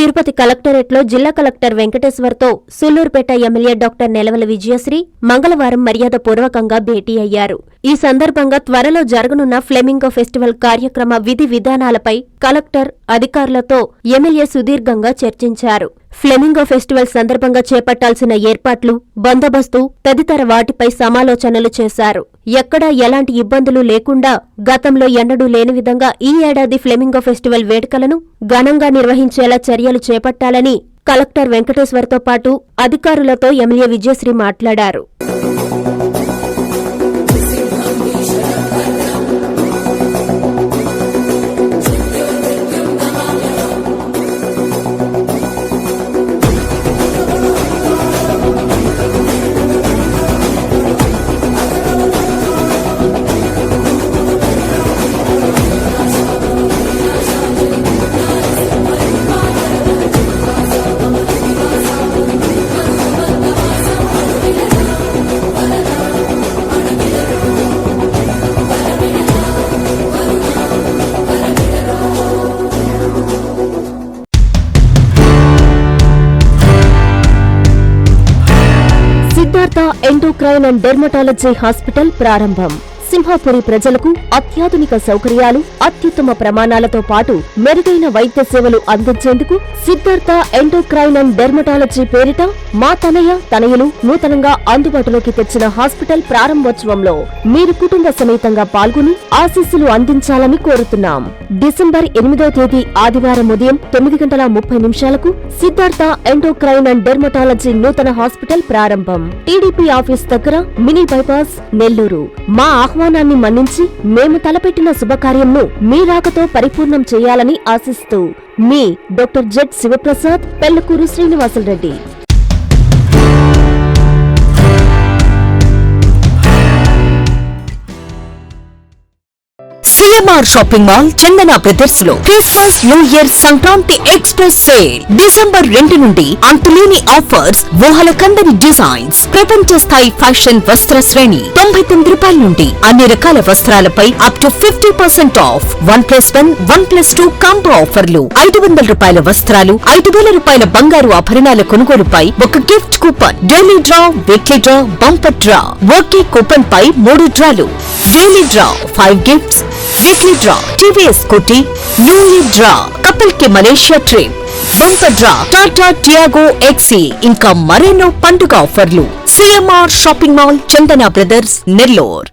తిరుపతి కలెక్టరేట్లో జిల్లా కలెక్టర్ వెంకటేశ్వర్తో సూళ్లూరుపేట ఎమ్మెల్యే డాక్టర్ నెలవల విజయశ్రీ మంగళవారం మర్యాదపూర్వకంగా భేటీ అయ్యారు. ఈ సందర్భంగా త్వరలో జరగనున్న ఫ్లెమింగో ఫెస్టివల్ కార్యక్రమ విధి విధానాలపై కలెక్టర్ అధికారులతో ఎమ్మెల్యే సుదీర్ఘంగా చర్చించారు. ఫ్లెమింగో ఫెస్టివల్ సందర్భంగా చేపట్టాల్సిన ఏర్పాట్లు, బందోబస్తు తదితర వాటిపై సమాలోచనలు చేశారు. ఎక్కడా ఎలాంటి ఇబ్బందులు లేకుండా గతంలో ఎన్నడూ లేని విధంగా ఈ ఏడాది ఫ్లెమింగో ఫెస్టివల్ వేడుకలను ఘనంగా నిర్వహించేలా చర్యలు చేపట్టాలని కలెక్టర్ వెంకటేశ్వర్తో పాటు అధికారులతో ఎమ్మెల్యే విజయశ్రీ మాట్లాడారు. Siddhartha endocrine and dermatology hospital ప్రారంభం. సింహాపురి ప్రజలకు అత్యాధునిక సౌకర్యాలు, అత్యుత్తమ ప్రమాణాలతో పాటు మెరుగైన వైద్య సేవలు అందించేందుకు సిద్ధార్థ ఎండోక్రైన్ అండ్ డెర్మటాలజీ పేరిట మా తనయులు నూతనంగా అందుబాటులోకి తెచ్చిన హాస్పిటల్ ప్రారంభోత్సవంలో మీరు కుటుంబ సమేతంగా పాల్గొని ఆశీస్సులు అందించాలని కోరుతున్నాం. డిసెంబర్ 8వ తేదీ ఆదివారం ఉదయం 9:30 సిద్ధార్థ ఎండోక్రైన్ అండ్ డెర్మటాలజీ నూతన హాస్పిటల్ ప్రారంభం. టీడీపీ ఆఫీస్ దగ్గర, మినీ బైపాస్, నెల్లూరు. మా ఆహ్వానాన్ని మన్నించి మేము తలపెట్టిన శుభకార్యంను మీ రాకతో పరిపూర్ణం చేయాలని ఆశిస్తూ మీ doctor Z Shivaprasad, Pellakuru Srinivasula Reddy. CMR shopping mall Chandana brothers లో Christmas, new year, Sankranti express sale December 2 నుండి అంతులేని ఆఫర్స్, ఊహల కందని డిజైన్స్, ప్రపంచ స్థాయి ఫ్యాషన్ వస్త్ర శ్రేణి. 99 రూపాయల నుండి అన్ని రకాల వస్త్రాలపై అప్ టు 50% ఆఫ్. 1+1, 1+2 కాంబో ఆఫర్లు. 500 రూపాయల వస్త్రాలు, 5,000 రూపాయల బంగారు ఆభరణాల కొనుగోలుపై ఒక gift coupon. Daily draw, weekly draw, bumper draw. ఒకే కూపన్ పై 3 డ్రాలు. Daily draw 5 gifts, weekly draw TVS Scooty, new year draw couple కి Malaysia trip, bumper draw Tata Tiago XE, ఇంకా మరెన్నో పండుగ ఆఫర్లు. CMR shopping mall Chandana brothers, Nellore.